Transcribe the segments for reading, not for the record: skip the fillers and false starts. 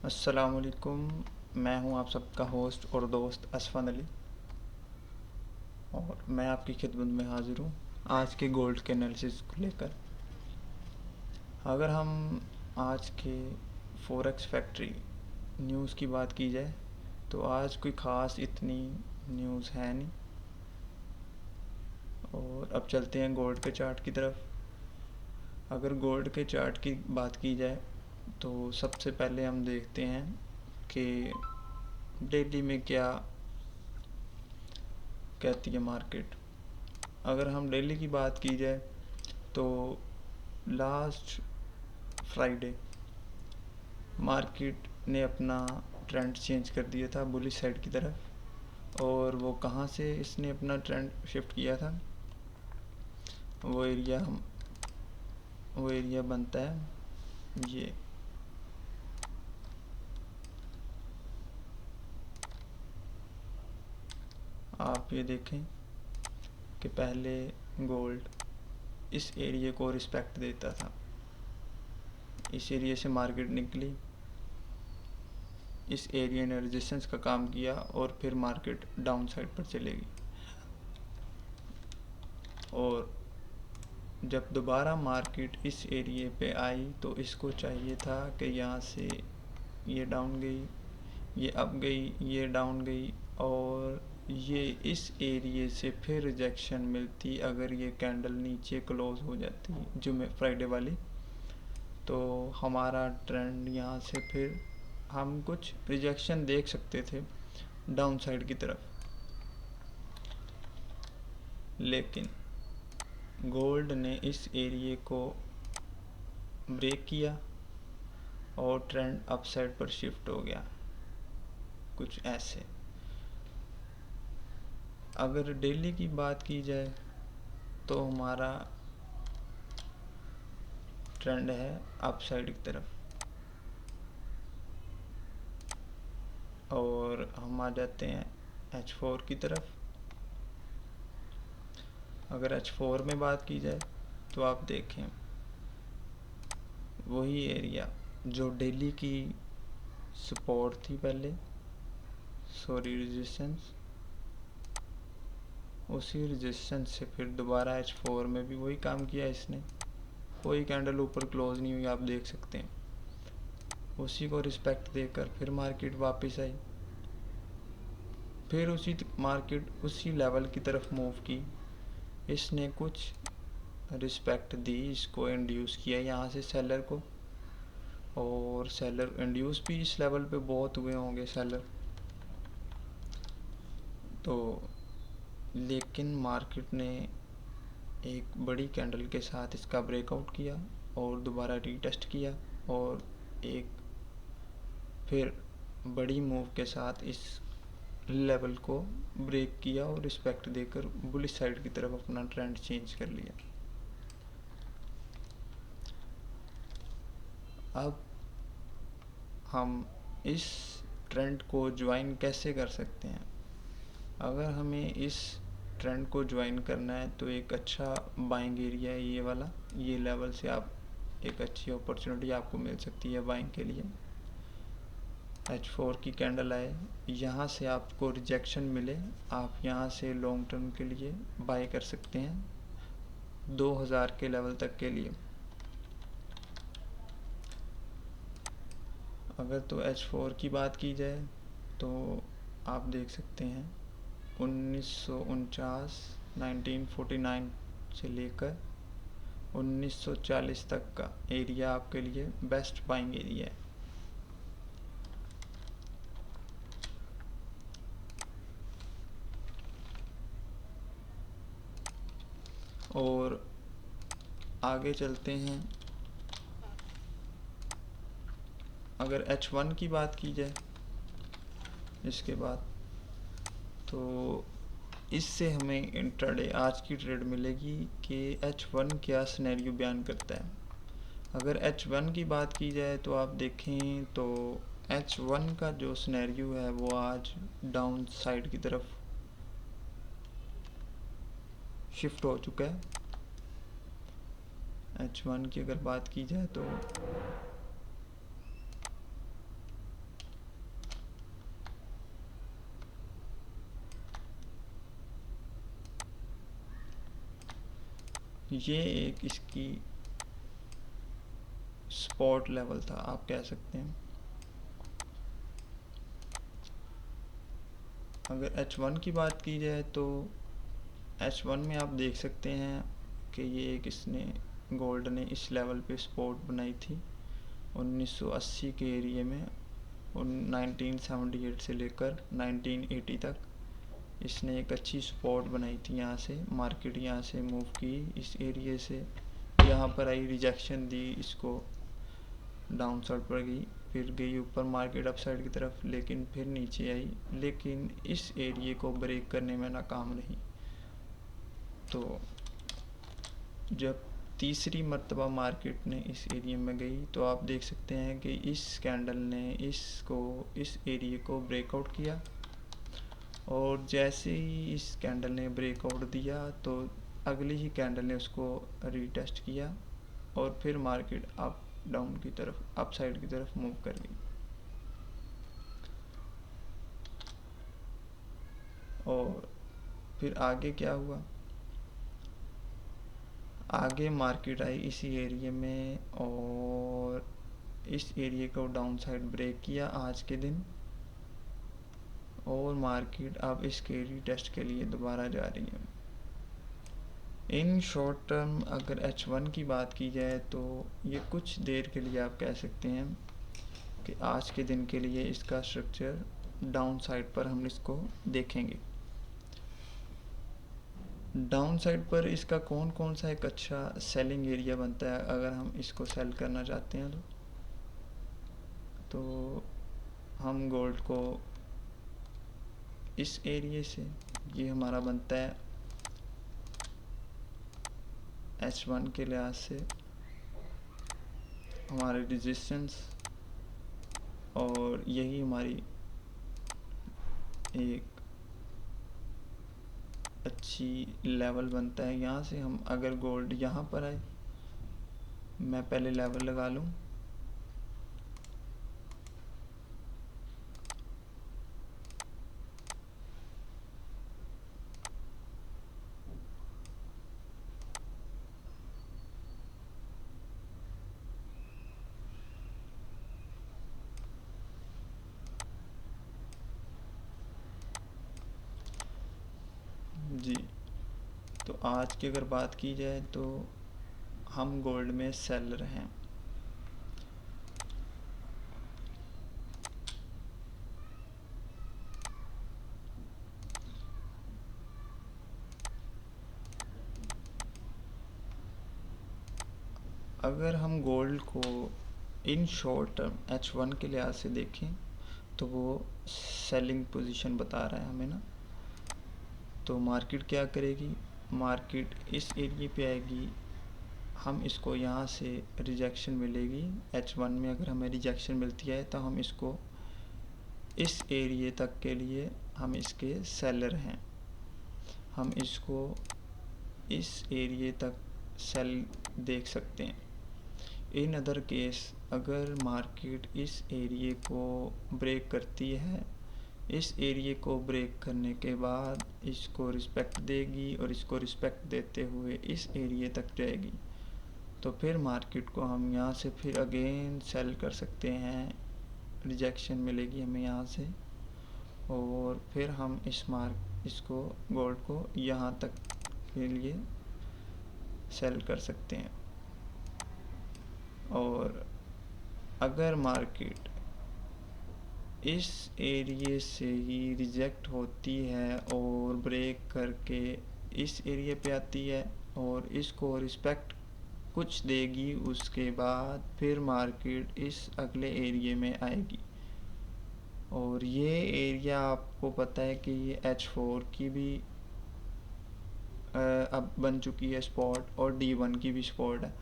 अस्सलामुअलैकुम। मैं हूं आप सबका होस्ट और दोस्त असफ़न अली, और मैं आपकी खिदमत में हाज़िर हूं आज के गोल्ड के एनालिसिस को लेकर। अगर हम आज के फॉरेक्स फैक्ट्री न्यूज़ की बात की जाए तो आज कोई ख़ास इतनी न्यूज़ है नहीं। और अब चलते हैं गोल्ड के चार्ट की तरफ। अगर गोल्ड के चार्ट की बात की जाए तो सबसे पहले हम देखते हैं कि डेली में क्या कहती है मार्केट। अगर हम डेली की बात की जाए तो लास्ट फ्राइडे मार्केट ने अपना ट्रेंड चेंज कर दिया था बुलिश साइड की तरफ। और वो कहाँ से इसने अपना ट्रेंड शिफ्ट किया था, वो एरिया बनता है ये। आप ये देखें कि पहले गोल्ड इस एरिया को रिस्पेक्ट देता था, इस एरिया से मार्केट निकली, इस एरिया ने रेजिस्टेंस का काम किया और फिर मार्केट डाउन साइड पर चलेगी। और जब दोबारा मार्केट इस एरिया पे आई तो इसको चाहिए था कि यहाँ से ये डाउन गई, ये अप गई, ये डाउन गई, और ये इस एरिया से फिर रिजेक्शन मिलती अगर ये कैंडल नीचे क्लोज हो जाती जुमे फ्राइडे वाली। तो हमारा ट्रेंड यहाँ से फिर हम कुछ रिजेक्शन देख सकते थे डाउन साइड की तरफ। लेकिन गोल्ड ने इस एरिया को ब्रेक किया और ट्रेंड अप साइड पर शिफ्ट हो गया कुछ ऐसे। अगर डेली की बात की जाए तो हमारा ट्रेंड है अप साइड की तरफ। और हम आ जाते हैं H4 की तरफ। अगर H4 में बात की जाए तो आप देखें वही एरिया जो डेली की सपोर्ट थी पहले, सॉरी रेजिस्टेंस, उसी रेजिस्टेंस से फिर दोबारा H4 में भी वही काम किया इसने। कोई कैंडल ऊपर क्लोज नहीं हुई, आप देख सकते हैं। उसी को रिस्पेक्ट देकर फिर मार्केट वापस आई, फिर उसी मार्केट उसी लेवल की तरफ मूव की। इसने कुछ रिस्पेक्ट दी, इसको इंड्यूस किया यहाँ से सेलर को, और सेलर इंड्यूस भी इस लेवल पे बहुत हुए होंगे सेलर। तो लेकिन मार्केट ने एक बड़ी कैंडल के साथ इसका ब्रेकआउट किया और दोबारा रीटेस्ट किया, और एक फिर बड़ी मूव के साथ इस लेवल को ब्रेक किया और रिस्पेक्ट देकर बुलिश साइड की तरफ अपना ट्रेंड चेंज कर लिया। अब हम इस ट्रेंड को ज्वाइन कैसे कर सकते हैं। अगर हमें इस ट्रेंड को ज्वाइन करना है तो एक अच्छा बाइंग एरिया है ये वाला। ये लेवल से आप एक अच्छी अपॉर्चुनिटी आपको मिल सकती है बाइंग के लिए। H4 की कैंडल आए, यहाँ से आपको रिजेक्शन मिले, आप यहाँ से लॉन्ग टर्म के लिए बाय कर सकते हैं 2000 के लेवल तक के लिए। अगर तो H4 की बात की जाए तो आप देख सकते हैं 1949 1949 से लेकर 1940 तक का एरिया आपके लिए बेस्ट बाइंग एरिया है। और आगे चलते हैं। अगर H1 की बात की जाए इसके बाद, तो इससे हमें इंट्राडे आज की ट्रेड मिलेगी कि H1 क्या सिनेरियो बयान करता है। अगर H1 की बात की जाए तो आप देखें तो H1 का जो सिनेरियो है वो आज डाउन साइड की तरफ शिफ्ट हो चुका है। H1 की अगर बात की जाए तो ये एक इसकी स्पॉट लेवल था, आप कह सकते हैं। अगर H1 की बात की जाए तो H1 में आप देख सकते हैं कि ये एक इसने गोल्ड ने इस लेवल पे स्पॉट बनाई थी 1980 के एरिया में, और 1978 से लेकर 1980 तक इसने एक अच्छी स्पॉट बनाई थी। यहाँ से मार्केट यहाँ से मूव की इस एरिया से, यहाँ पर आई, रिजेक्शन दी, इसको डाउन साइड पर गई, फिर गई ऊपर मार्केट अप साइड की तरफ, लेकिन फिर नीचे आई, लेकिन इस एरिया को ब्रेक करने में नाकाम रही। तो जब तीसरी मर्तबा मार्केट ने इस एरिया में गई तो आप देख सकते हैं कि इस कैंडल ने इस एरिया को ब्रेकआउट किया, और जैसे ही इस कैंडल ने ब्रेकआउट दिया तो अगली ही कैंडल ने उसको रीटेस्ट किया, और फिर मार्केट अप डाउन की तरफ, अप साइड की तरफ मूव कर गई। और फिर आगे क्या हुआ, आगे मार्केट आई इसी एरिया में, और इस एरिया को डाउन साइड ब्रेक किया आज के दिन, और मार्केट अब इसके रीटेस्ट के लिए दोबारा जा रही है। इन शॉर्ट टर्म अगर H1 की बात की जाए तो ये कुछ देर के लिए आप कह सकते हैं कि आज के दिन के लिए इसका स्ट्रक्चर डाउन साइड पर हम इसको देखेंगे। डाउन साइड पर इसका कौन कौन सा एक अच्छा सेलिंग एरिया बनता है अगर हम इसको सेल करना चाहते हैं तो हम गोल्ड को इस एरिया से, ये हमारा बनता है H1 के लिहाज से हमारे रेजिस्टेंस, और यही हमारी एक अच्छी लेवल बनता है। यहाँ से हम अगर गोल्ड यहाँ पर आए, मैं पहले लेवल लगा लूँ, जी। तो आज की अगर बात की जाए तो हम गोल्ड में सेलर हैं। अगर हम गोल्ड को इन शॉर्ट टर्म H1 के लिहाज से देखें तो वो सेलिंग पोजीशन बता रहा है हमें ना। तो मार्केट क्या करेगी, मार्केट इस एरिया पे आएगी, हम इसको यहाँ से रिजेक्शन मिलेगी H1 में, अगर हमें रिजेक्शन मिलती है तो हम इसको इस एरिया तक के लिए हम इसके सेलर हैं, हम इसको इस एरिया तक सेल देख सकते हैं। इन अदर केस अगर मार्केट इस एरिया को ब्रेक करती है, इस एरिया को ब्रेक करने के बाद इसको रिस्पेक्ट देगी और इसको रिस्पेक्ट देते हुए इस एरिया तक जाएगी, तो फिर मार्केट को हम यहाँ से फिर अगेन सेल कर सकते हैं, रिजेक्शन मिलेगी हमें यहाँ से, और फिर हम इसको गोल्ड को यहाँ तक के लिए सेल कर सकते हैं। और अगर मार्केट इस एरिया से ही रिजेक्ट होती है और ब्रेक करके इस एरिया पे आती है और इसको रिस्पेक्ट कुछ देगी, उसके बाद फिर मार्केट इस अगले एरिया में आएगी, और ये एरिया आपको पता है कि ये H4 की भी अब बन चुकी है स्पॉट, और D1 की भी स्पॉट है।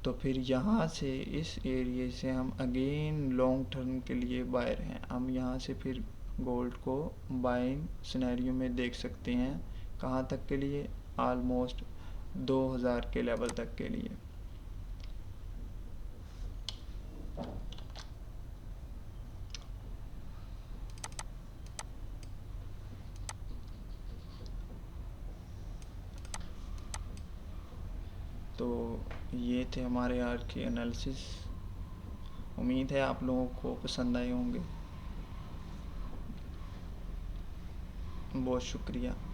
तो फिर यहाँ से इस एरिया से हम अगेन लॉन्ग टर्म के लिए बायर हैं, हम यहाँ से फिर गोल्ड को बाइंग सिनेरियो में देख सकते हैं। कहाँ तक के लिए, ऑलमोस्ट 2000 के लेवल तक के लिए। तो ये थे हमारे आज के एनालिसिस। उम्मीद है आप लोगों को पसंद आए होंगे। बहुत शुक्रिया।